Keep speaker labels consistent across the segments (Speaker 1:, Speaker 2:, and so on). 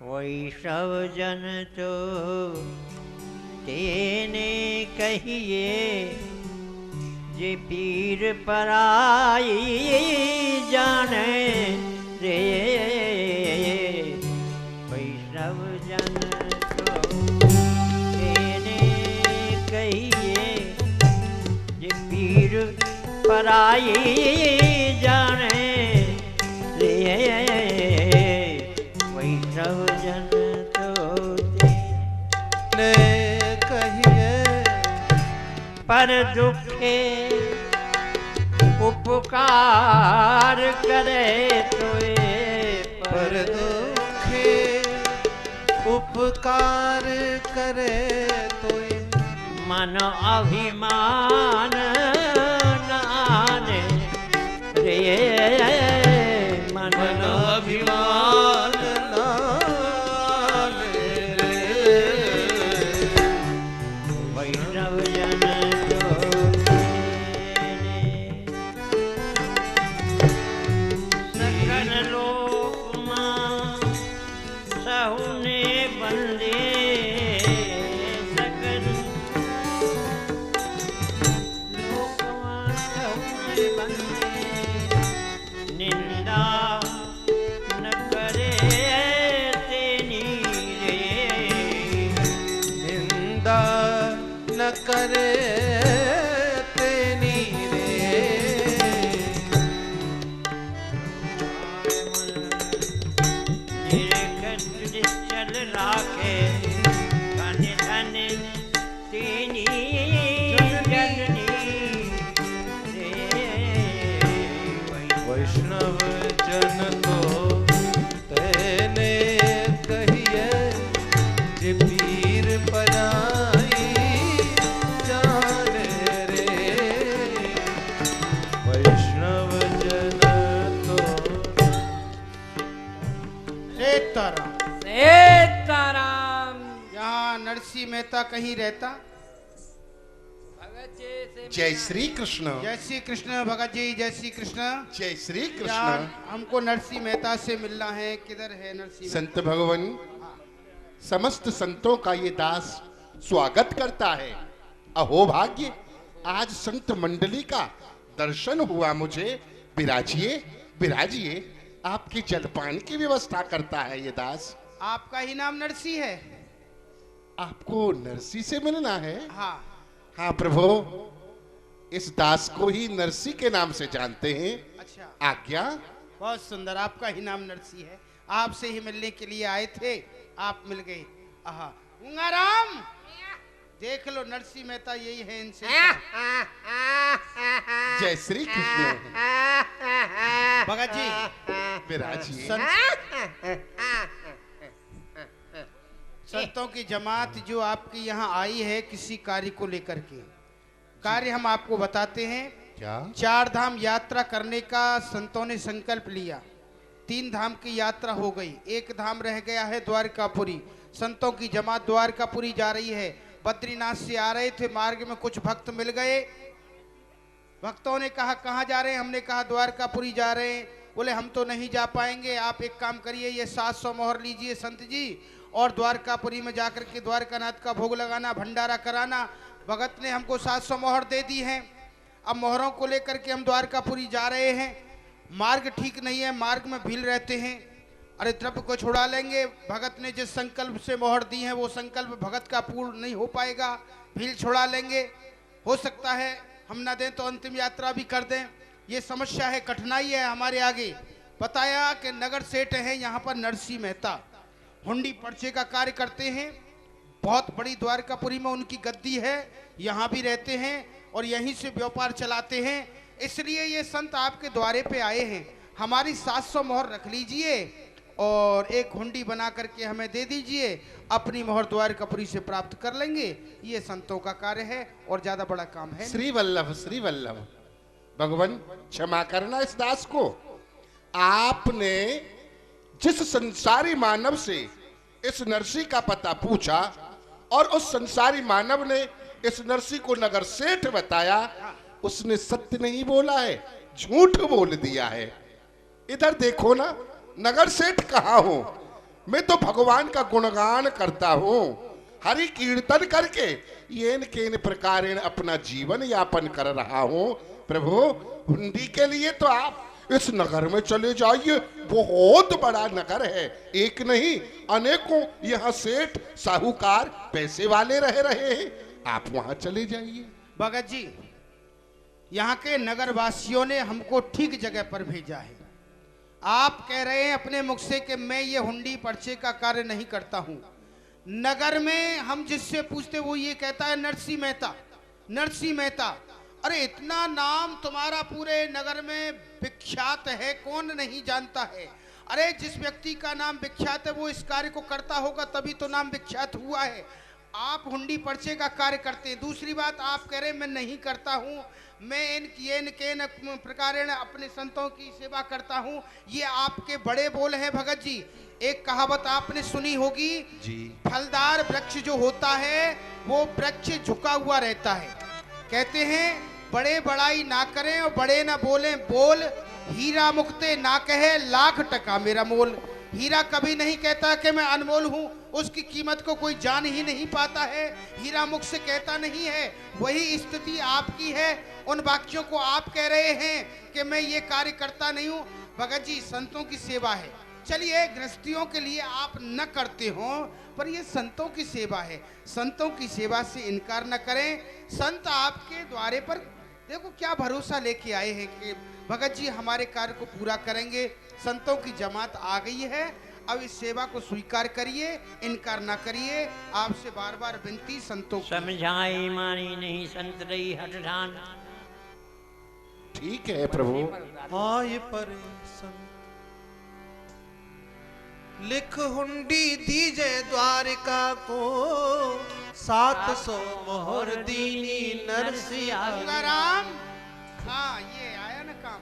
Speaker 1: वैष्णव जन तो तेने कहिए, जे पीर पराई जाने रे। वैष्णव जन तो तेने कहिए, जे पीर पराई जाने रे। वैष्णव जन तो
Speaker 2: ने कहिए,
Speaker 1: पर दुखे उपकार करे तोए।
Speaker 2: पर दुखे उपकार करे तोए।
Speaker 1: मन अभिमान न आने रे। मन
Speaker 2: अभिमान न आने रे।
Speaker 1: वैष्णव जन तो तेने सकल लोक मां सहुने बंदे। सकल लोक मां सहुने बंदे। निंदा न करे तेनी रे।
Speaker 2: निंदा न करे तेनी रे।
Speaker 1: निश्चल राखे धन धन तेनी जननी रे।
Speaker 2: वैष्णव जन तो तेने कहिए, जे पीर पराई जाने रे। वैष्णव जन तो
Speaker 3: सीताराम। यहाँ नरसिंह मेहता कहीं रहता?
Speaker 4: जय श्री कृष्ण।
Speaker 3: जय श्री कृष्ण भगत जी, जय श्री कृष्ण।
Speaker 4: जय श्री
Speaker 3: यार
Speaker 4: कृष्ण।
Speaker 3: हमको नरसिंह मेहता से मिलना है। किधर है नरसिंह
Speaker 4: संत भगवान समस्त संतों का ये दास स्वागत करता है। अहो भाग्य, आज संत मंडली का दर्शन हुआ मुझे। विराजिए विराजिए, आपके जलपान की व्यवस्था करता है ये दास।
Speaker 3: आपका ही नाम नरसिंह है?
Speaker 4: आपको नरसी से मिलना है?
Speaker 3: हाँ।
Speaker 4: हाँ प्रभु, इस दास को ही नरसी के नाम से जानते हैं।
Speaker 3: अच्छा,
Speaker 4: आज्ञा।
Speaker 3: बहुत सुंदर। आपका ही नाम नरसिंह है। आपसे ही मिलने के लिए आए थे, आप मिल गए। आहा, गंगाराम देख लो, नरसिंह मेहता यही है इनसे।
Speaker 4: जय श्री कृष्ण।
Speaker 3: भगत जी
Speaker 4: विराजिए।
Speaker 3: संतों की जमात जो आपकी यहाँ आई है किसी कार्य को लेकर के। कार्य हम आपको बताते हैं।
Speaker 4: क्या?
Speaker 3: 4 धाम यात्रा करने का संतों ने संकल्प लिया। 3 धाम की यात्रा हो गई, 1 धाम रह गया है द्वारकापुरी। संतों की जमात द्वारकापुरी जा रही है। बद्रीनाथ से आ रहे थे, मार्ग में कुछ भक्त मिल गए। भक्तों ने कहा कहाँ जा रहे हैं? हमने कहा द्वारकापुरी जा रहे हैं। बोले हम तो नहीं जा पाएंगे, आप एक काम करिए, ये 700 मोहर लीजिए संत जी, और द्वारकापुरी में जाकर के द्वारकानाथ का भोग लगाना, भंडारा कराना। भगत ने हमको 700 मोहर दे दी है। अब मोहरों को लेकर के हम द्वारकापुरी जा रहे हैं। मार्ग ठीक नहीं है, मार्ग में भीड़ रहते हैं। अरे द्रव्य को छुड़ा लेंगे। भगत ने जिस संकल्प से मोहर दी है वो संकल्प भगत का पूर्ण नहीं हो पाएगा। भीड़ छुड़ा लेंगे, हो सकता है हम ना दें तो अंतिम यात्रा भी कर दें। ये समस्या है, कठिनाई है हमारे आगे। बताया कि नगर सेठ है यहाँ पर नरसिंह मेहता, हुंडी पर्चे का कार्य करते हैं। बहुत बड़ी द्वारकापुरी में उनकी गद्दी है, यहाँ भी रहते हैं और यहीं से व्यापार चलाते हैं। इसलिए ये संत आपके द्वारे पे आए हैं। हमारी 700 मोहर रख लीजिए और एक हुंडी बना करके हमें दे दीजिए। अपनी मोहर द्वारकापुरी से प्राप्त कर लेंगे। ये संतों का कार्य है और ज्यादा बड़ा काम है।
Speaker 4: श्री वल्लभ भगवान क्षमा करना इस दास को। आपने जिस संसारी मानव से इस नरसी का पता पूछा और उस संसारी मानव ने इस नरसी को नगर सेठ बताया, उसने सत्य नहीं बोला है। झूठ बोल दिया है। इधर देखो ना, नगर सेठ कहाँ हो? मैं तो भगवान का गुणगान करता हूँ, हरि कीर्तन करके येन केन प्रकारेण अपना जीवन यापन कर रहा हूँ। प्रभु, हुंडी के लिए तो आप इस नगर में चले जाइए, बहुत बड़ा नगर है, एक नहीं अनेकों यहाँ सेठ साहूकार पैसे वाले रह रहे हैं, आप वहां चले जाइए।
Speaker 3: भगत जी, यहाँ के नगर वासियों ने हमको ठीक जगह पर भेजा है। आप कह रहे हैं अपने मुख से कि मैं ये हुंडी पर्चे का कार्य नहीं करता हूँ। नगर में हम जिससे पूछते वो ये कहता है नरसिंह मेहता, नरसिंह मेहता। अरे इतना नाम तुम्हारा पूरे नगर में विख्यात है, कौन नहीं जानता है। अरे जिस व्यक्ति का नाम विख्यात है वो इस कार्य को करता होगा, तभी तो नाम विख्यात हुआ है। आप हुंडी पर्चे का कार्य करते हैं। दूसरी बात, आप कह रहे हैं मैं नहीं करता हूँ, मैं इन प्रकारेण अपने संतों की सेवा करता हूँ। ये आपके बड़े बोल हैं भगत जी। एक कहावत आपने सुनी होगी
Speaker 4: जी,
Speaker 3: फलदार वृक्ष जो होता है वो वृक्ष झुका हुआ रहता है। कहते हैं बड़े बड़ाई ना करें और बड़े ना बोलें, बोल हीरा मुक्ते ना कहे लाख टका मेरा मोल। हीरा कभी नहीं कहता कि मैं अनमोल हूँ, उसकी कीमत को कोई जान ही नहीं पाता है, हीरा मुख से कहता नहीं है। वही स्थिति आपकी है। उन वाक्यों को आप कह रहे हैं कि मैं ये कार्य करता नहीं हूँ। भगत जी, संतों की सेवा है, चलिए गृहस्थियों के लिए आप न करते हो, पर ये संतों की सेवा है, संतों की सेवा से इनकार न करें। संत आपके द्वारे पर देखो क्या भरोसा लेके आए हैं कि भगत जी हमारे कार्य को पूरा करेंगे। संतों की जमात आ गई है, अब इस सेवा को स्वीकार करिए, इनकार ना करिए। आपसे बार बार विनती संतों की।
Speaker 1: समझाई मानी नहीं संत रही हट ठान।
Speaker 4: ठीक है प्रभु।
Speaker 2: आए परे संत लिख हुंडी दीजे द्वारिका को, 700 मोहर दीनी नरसिंह।
Speaker 3: गंगाराम, हाँ ये आया ना काम।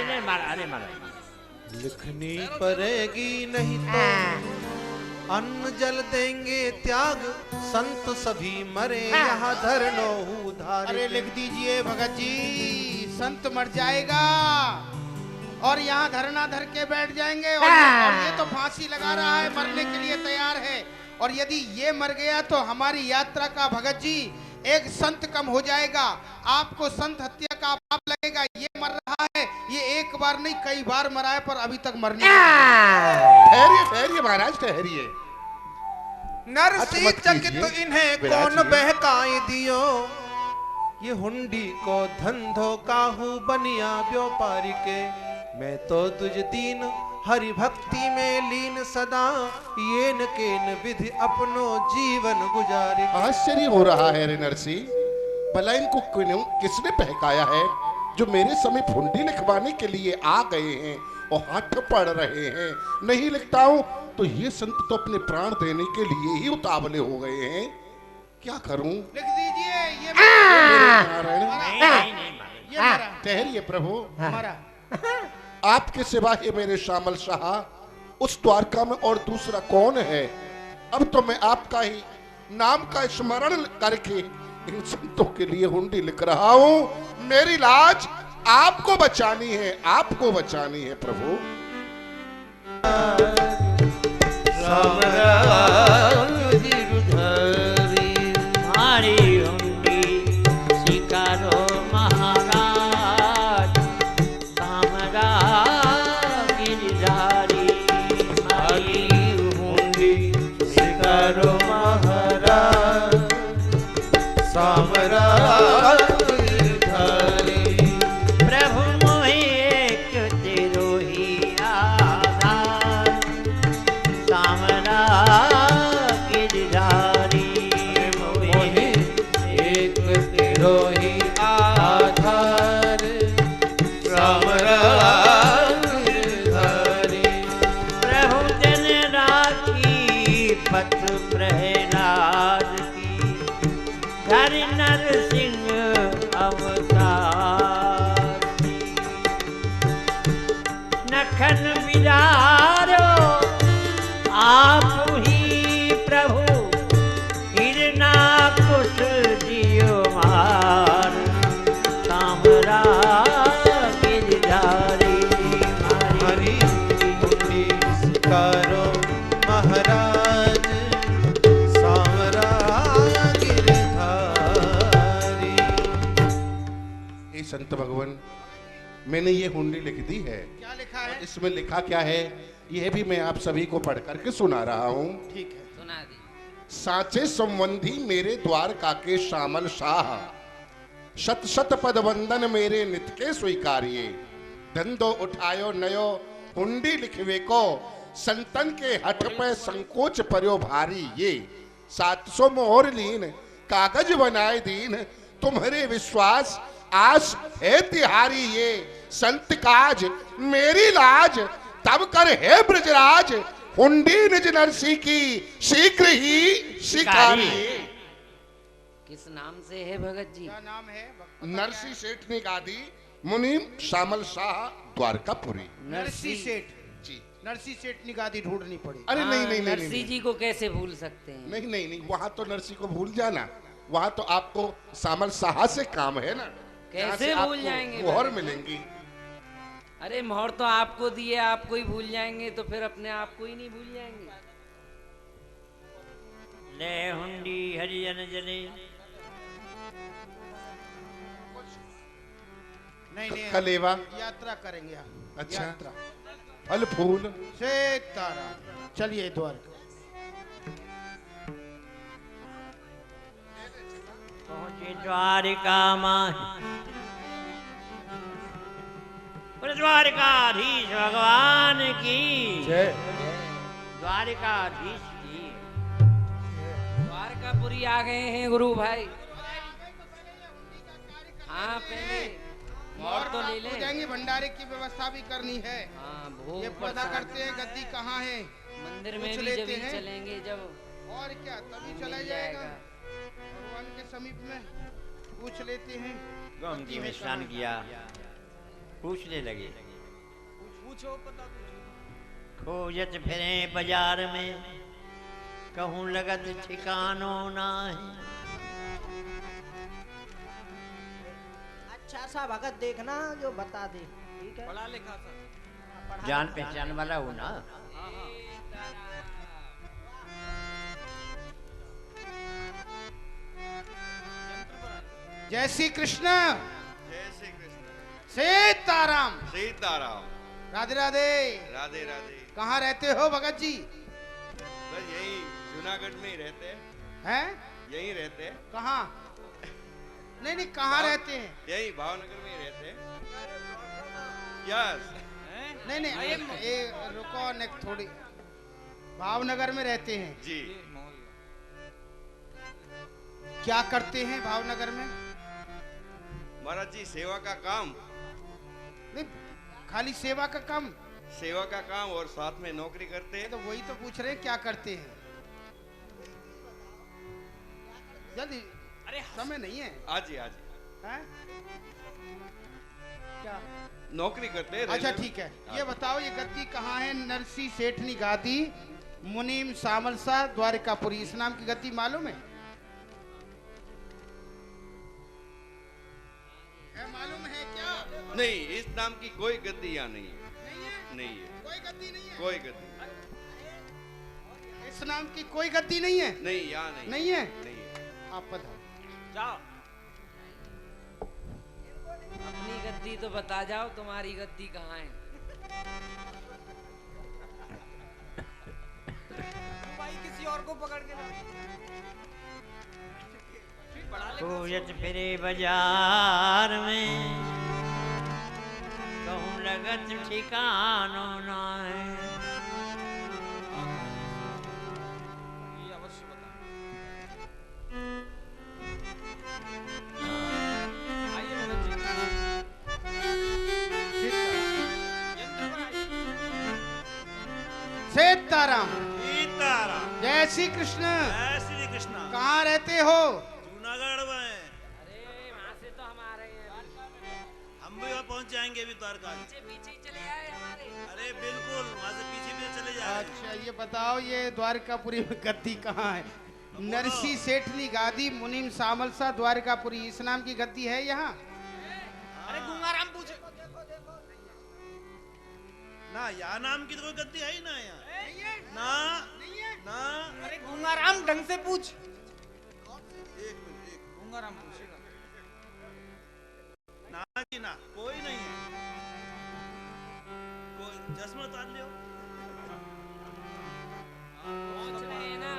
Speaker 1: अरे मारा, अरे मारा।
Speaker 2: लिखनी पड़ेगी नहीं तो अन्न जल देंगे त्याग, संत सभी मरे यहाँ धरनो उधार।
Speaker 3: अरे लिख दीजिए भगत जी, संत मर जाएगा और यहाँ धरना धर के बैठ जाएंगे और ये तो फांसी लगा रहा है, मरने के लिए तैयार है। और यदि ये मर गया तो हमारी यात्रा का भगत जी एक संत कम हो जाएगा, आपको संत हत्या का पाप लगेगा। ये मर रहा है, ये एक बार नहीं कई बार मरा है पर अभी तक मरने।
Speaker 4: ठहरिए ठहरिए महाराज, ठहरिए।
Speaker 2: नरसिंह चकित इन्हें कौन बहकाए दियो, ये हुंडी को धंधो काहू बनिया व्यापारी के। मैं तो तुझ दीन हरि भक्ति में लीन सदा, ये न केन विधि अपनो जीवन गुजारी।
Speaker 4: आश्चर्य हो रहा है रे नरसिंह, भला इनको किसने बहकाया है जो मेरे समीप हुंडी लिखवाने के लिए आ गए हैं और हाथ पड़ रहे हैं। नहीं लिखता हूं तो ये संत तो अपने प्राण देने के लिए ही उतावले हो गए हैं। क्या करूं?
Speaker 3: लिख दीजिए ये
Speaker 4: नारायण,
Speaker 3: ये मरा।
Speaker 4: ठहरिए प्रभु।
Speaker 3: मरा।
Speaker 4: आपके सिवा ये मेरे श्यामल शाह उस द्वारका में और दूसरा कौन है? अब तो मैं आपका ही नाम का स्मरण करके इन संतों के लिए हुंडी लिख रहा हूं। मेरी लाज आपको बचानी है, आपको बचानी है प्रभु।
Speaker 1: हमारी हुंडी स्वीकारो महाराज, सामरा गिरधारी। हमारी
Speaker 2: हुंडी स्वीकारो महाराज, सामरा गिरधारी।
Speaker 1: प्रभु मोहि एक तेरो ही आधार, सामरा गिरधारी।
Speaker 2: मोहि एक तेरो ही आधार, सामरा गिरधारी।
Speaker 1: प्रभु जन राखी पथ प्रहलाद की, घर नरसिंह अवतार। नखन विराज
Speaker 2: स्वीकारो महाराज सांवरा गिरधारी।
Speaker 4: ये संत भगवान, मैंने ये हुंडी लिख दी है।
Speaker 3: क्या लिखा है?
Speaker 4: इसमें लिखा क्या है यह भी मैं आप सभी को पढ़ करके सुना रहा हूँ।
Speaker 3: ठीक है,
Speaker 1: सुना दी।
Speaker 4: साचे संबंधी मेरे द्वारका के श्यामल शाह, शत शत पद वंदन मेरे नित के स्वीकारिये। धंधो उठायो नयो हुंडी लिखवे को, संतन के हठ पे संकोच पर्यो भारी। ये 700 मोहर लीन कागज बनाए दीन, तुम्हारे विश्वास आस है तिहारी। ये संत काज मेरी लाज, तब कर है ब्रजराज। हुंडी निज नरसी की शीघ्र ही शिकारी।
Speaker 1: किस नाम से है भगत जी?
Speaker 3: क्या नाम है?
Speaker 4: नरसी सेठनी गादी, मुनीम श्यामल शाह, द्वारकापुरी।
Speaker 3: नरसी सेठ।
Speaker 4: जी।
Speaker 3: नरसी सेठ की गादी ढूंढनी पड़ी।
Speaker 4: अरे नहीं नहीं नहीं
Speaker 1: नरसी
Speaker 4: नहीं
Speaker 1: जी को कैसे भूल सकते हैं?
Speaker 4: नहीं नहीं नहीं, वहां तो नरसी को भूल जाना, वहां तो आपको श्यामल शाह से काम है ना।
Speaker 1: कैसे
Speaker 4: यहाँ से
Speaker 1: भूल
Speaker 4: आपको
Speaker 1: जाएंगे?
Speaker 4: मोहर मिलेंगी।
Speaker 1: अरे मोहर तो आपको दिए, आपको ही भूल जाएंगे तो फिर अपने आप को ही नहीं भूल जाएंगे। ले हुंडी हरिजन जने।
Speaker 3: नहीं नहीं,
Speaker 4: कलेवा।
Speaker 3: यात्रा करेंगे हम।
Speaker 4: अच्छा।
Speaker 3: यात्रा।
Speaker 4: फल फूल।
Speaker 3: सीताराम। चलिए द्वारका।
Speaker 1: पहुंचे द्वारिका माँ, द्वारिकाधीश भगवान की
Speaker 2: जय।
Speaker 1: द्वारिकाधीश की। द्वारकापुरी आ गए हैं गुरु भाई। हाँ पहले मोहर तो ले
Speaker 3: हो
Speaker 1: ले।
Speaker 3: जाएंगे, भंडारे की व्यवस्था भी करनी है।
Speaker 1: हाँ भोग
Speaker 3: ये पता
Speaker 1: प्रसाद।
Speaker 3: करते हैं गद्दी कहाँ है।
Speaker 1: मंदिर में
Speaker 3: पूछ
Speaker 1: भी
Speaker 3: लेते
Speaker 1: जब
Speaker 3: हैं।
Speaker 1: चलेंगे जब
Speaker 3: और क्या, तभी
Speaker 1: मिल
Speaker 3: चला
Speaker 1: जाएगा।
Speaker 3: जाएगा। भगवान के समीप में पूछ लेते हैं।
Speaker 1: गोमती में स्नान किया, पूछने लगे।
Speaker 3: पूछो, पता
Speaker 1: खोजत फिरे बाजार में, कहूँ लगत ठिकानो नाही।
Speaker 5: अच्छा सा भगत देखना जो बता दे, ठीक है?
Speaker 3: पढ़ा लिखा था।
Speaker 1: जान पहचान वाला हो ना।
Speaker 3: जय श्री कृष्ण।
Speaker 6: जय श्री कृष्ण।
Speaker 3: सीताराम।
Speaker 6: सीताराम।
Speaker 3: राधे राधे।
Speaker 6: राधे राधे।
Speaker 3: कहाँ रहते हो भगत जी?
Speaker 6: बस यही जूनागढ़ में ही रहते हैं।
Speaker 3: हैं?
Speaker 6: यहीं रहते हैं।
Speaker 3: कहाँ? नहीं नहीं, कहाँ रहते हैं?
Speaker 6: यही भावनगर में ही रहते हैं। यस।
Speaker 3: नहीं नहीं, ये रुको ने थोड़ी। भावनगर में रहते हैं।
Speaker 6: जी।
Speaker 3: क्या करते हैं भावनगर में?
Speaker 6: महाराज जी सेवा का काम,
Speaker 3: नहीं, खाली सेवा का काम?
Speaker 6: सेवा का काम और साथ में नौकरी करते हैं।
Speaker 3: तो वही तो पूछ रहे हैं, क्या करते हैं? जल्दी, अरे समय नहीं है।
Speaker 6: आज ही
Speaker 3: हैं? क्या?
Speaker 6: नौकरी करते हैं।
Speaker 3: अच्छा
Speaker 6: रेलवे में।
Speaker 3: ठीक है, ये बताओ ये गद्दी कहाँ है? नरसी सेठनी गादी, मुनीम सामलसा, द्वारिकापुरी। इस नाम की गद्दी मालूम है? मालूम है क्या?
Speaker 6: नहीं, इस नाम की कोई गद्दी यहाँ नहीं है।
Speaker 3: नहीं है?
Speaker 6: नहीं है।
Speaker 3: कोई गद्दी नहीं है?
Speaker 6: कोई गद्दी
Speaker 3: इस नाम की कोई गद्दी नहीं है?
Speaker 6: नहीं, यहाँ नहीं।
Speaker 3: नहीं है?
Speaker 6: नहीं है।
Speaker 3: आप पधारो।
Speaker 1: जाओ, अपनी गद्दी तो बता जाओ, तुम्हारी गद्दी कहाँ है?
Speaker 3: भाई किसी और को पकड़ के
Speaker 1: खोजत फिरे बाजार में, कहूँ लगत ठिकानो नाही।
Speaker 3: अवश्य बता। सीताराम।
Speaker 7: सीताराम।
Speaker 3: जय श्री कृष्ण।
Speaker 7: जय श्री कृष्ण।
Speaker 3: कहाँ रहते हो?
Speaker 7: जूनागढ़ में।
Speaker 1: अरे वहाँ से तो हम आ रहे हैं।
Speaker 7: हम भी वहाँ पहुँच जाएंगे अभी द्वारका।
Speaker 1: पीछे पीछे ही चले आए हमारे।
Speaker 7: अरे बिल्कुल, वहाँ से पीछे भी चले जाएंगे।
Speaker 3: अच्छा ये बताओ, ये द्वारकापुरी में गद्दी कहाँ है? नरसी सेठनी गादी, मुनीम सामलसा, द्वारकापुरी। इस नाम की गद्दी है यहाँ?
Speaker 7: अरे गंगाराम पूछे ना, यहाँ नाम की तो कोई गद्दी है ही ना यहाँ।
Speaker 3: नहीं है
Speaker 7: ना
Speaker 3: नहीं है
Speaker 7: ना
Speaker 8: अरे गंगाराम ढंग से पूछ।
Speaker 6: एक मिनट एक
Speaker 8: गंगाराम पूछेगा।
Speaker 7: ना जी ना कोई नहीं है। कोई चश्मा उतार लियो।
Speaker 1: पहुंच रहे हैं ना,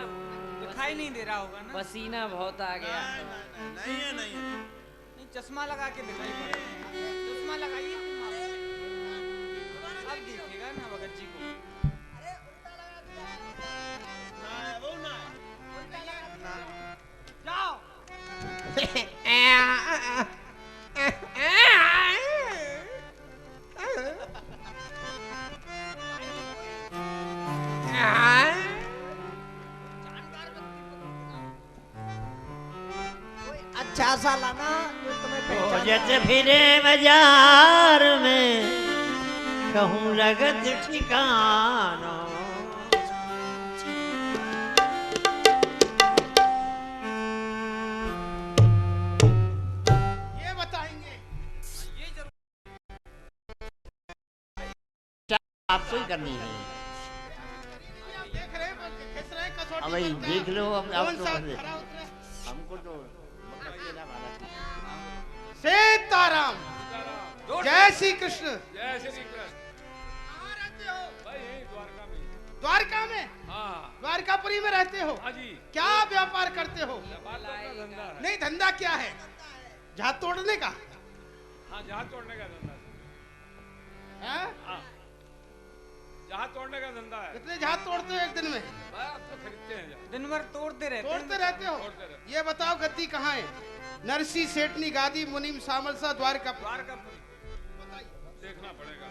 Speaker 8: दिखाई नहीं दे रहा होगा ना।
Speaker 1: पसीना बहुत आ गया।
Speaker 7: नहीं है नहीं है।
Speaker 8: नहीं चश्मा लगा के दिखाई पड़ेगा। चश्मा लगाइए अब दिखेगा ना भगत जी को।
Speaker 7: ना है वो ना है। ना
Speaker 8: जाओ।
Speaker 5: कोई अच्छा सा लाना जो तुम्हें पहचान
Speaker 9: जैसे फिरे बाजार में कहूँ लगत ठिकाना।
Speaker 3: ये बताएंगे।
Speaker 9: आपको ही करनी है।
Speaker 3: आप देख रहे हैं खिस रहे हैं कसौटी
Speaker 9: अब भाई
Speaker 3: बनता है।
Speaker 9: देख लो अब आप
Speaker 3: कौन
Speaker 9: तो
Speaker 3: सा
Speaker 9: बस-
Speaker 3: खरा उतरा?
Speaker 9: हमको तो मक्का वाला
Speaker 3: सीताराम जय श्री कृष्ण।
Speaker 2: जय श्री कृष्ण।
Speaker 3: कहाँ रहते हो?
Speaker 2: भाई यही द्वारका में।
Speaker 3: द्वारका में?
Speaker 2: हाँ
Speaker 3: द्वारकापुरी में रहते हो?
Speaker 2: हाँ जी।
Speaker 3: क्या व्यापार करते हो?
Speaker 2: व्यापार तो अपना धंधा है।
Speaker 3: नहीं धंधा क्या है? जहाज तोड़ने का?
Speaker 2: हाँ जहाज तोड़ने का धंधा है।
Speaker 3: हैं?
Speaker 2: हाँ जहाज तोड़ने का धंधा है।
Speaker 3: कितने जहाज तोड़ते हो एक दिन में?
Speaker 2: भाई आप तो खरीदते हैं जहाज।
Speaker 8: दिन भर तोड़ते रहते हैं।
Speaker 3: तोड़ते रहते हो?
Speaker 2: तोड़ते रहते।
Speaker 3: ये बताओ गद्दी कहाँ है? नरसी सेठनी गादी मुनीम सामलसा द्वारकापुर।
Speaker 2: द्वारकापुरी देखना पड़ेगा।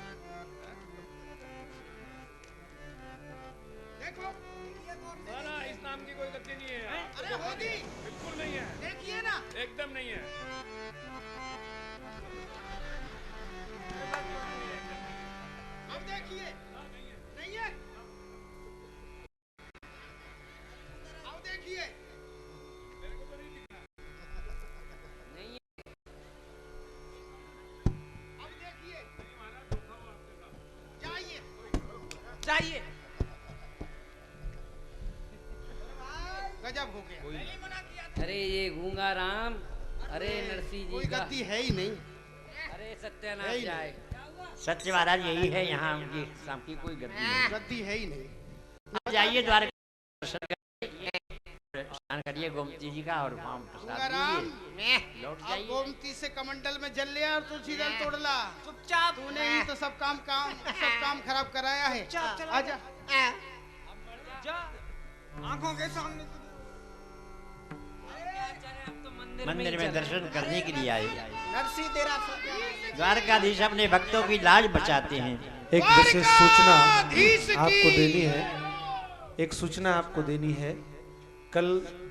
Speaker 3: देखो
Speaker 2: ना ना इस नाम की कोई गद्दी नहीं है यहाँ।
Speaker 3: अरे होगी
Speaker 2: बिल्कुल नहीं है।
Speaker 3: देखिए ना।
Speaker 2: एकदम नहीं है।
Speaker 3: अब देखिए नहीं है। अब देखिए
Speaker 1: नहीं
Speaker 3: अब देखिए जाइए
Speaker 8: चाहिए।
Speaker 3: गजब हो गया।
Speaker 1: अरे ये गूंगा राम, अरे नरसिंह
Speaker 3: कोई
Speaker 1: जी का,
Speaker 3: गद्दी है ही नहीं।
Speaker 1: अरे
Speaker 3: है
Speaker 1: सत्यानाश
Speaker 3: ही
Speaker 1: जाए।
Speaker 9: सत्य महाराज यही है यहाँ उनकी शाम की कोई गद्दी नहीं।
Speaker 3: गद्दी है ही नहीं।
Speaker 9: आप जाइए द्वारका दर्शन करिए, स्नान करिए गोमती जी का और वहाँ प्रसाद
Speaker 3: गंगाराम
Speaker 9: लीजिए, लौट
Speaker 3: अब
Speaker 9: जाइए।
Speaker 3: गोमती से कमंडल में जल लिया और तुलसी दल तोड़ ला।
Speaker 8: चुपचाप
Speaker 3: तूने ही तो सब काम खराब कराया है।
Speaker 8: चुपचाप चला
Speaker 3: आजा
Speaker 8: जा। आंखों के सामने से
Speaker 1: अब तो मंदिर
Speaker 9: मंदिर
Speaker 1: ही
Speaker 9: में
Speaker 1: चल।
Speaker 9: दर्शन करने के लिए आए।
Speaker 5: नरसी तेरा सब
Speaker 9: द्वारकाधीश अपने भक्तों की लाज बचाते हैं।
Speaker 2: एक विशेष सूचना
Speaker 3: द्वारकाधीश की।
Speaker 2: आपको देनी है। एक सूचना आपको देनी है। कल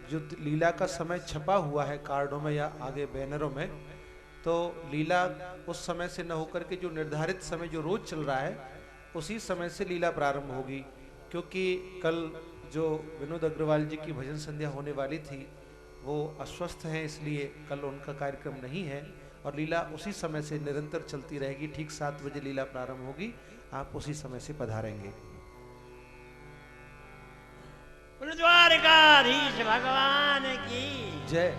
Speaker 2: जो लीला का समय छपा हुआ है कार्डों में या आगे बैनरों में, तो लीला उस समय से न होकर के जो निर्धारित समय जो रोज चल रहा है उसी समय से लीला प्रारंभ होगी, क्योंकि कल जो विनोद अग्रवाल जी की भजन संध्या होने वाली थी वो अस्वस्थ हैं, इसलिए कल उनका कार्यक्रम नहीं है और लीला उसी समय से निरंतर चलती रहेगी। ठीक 7 बजे लीला प्रारंभ होगी, आप उसी समय से पधारेंगे।
Speaker 9: द्वारकाधीश भगवान की
Speaker 2: जय।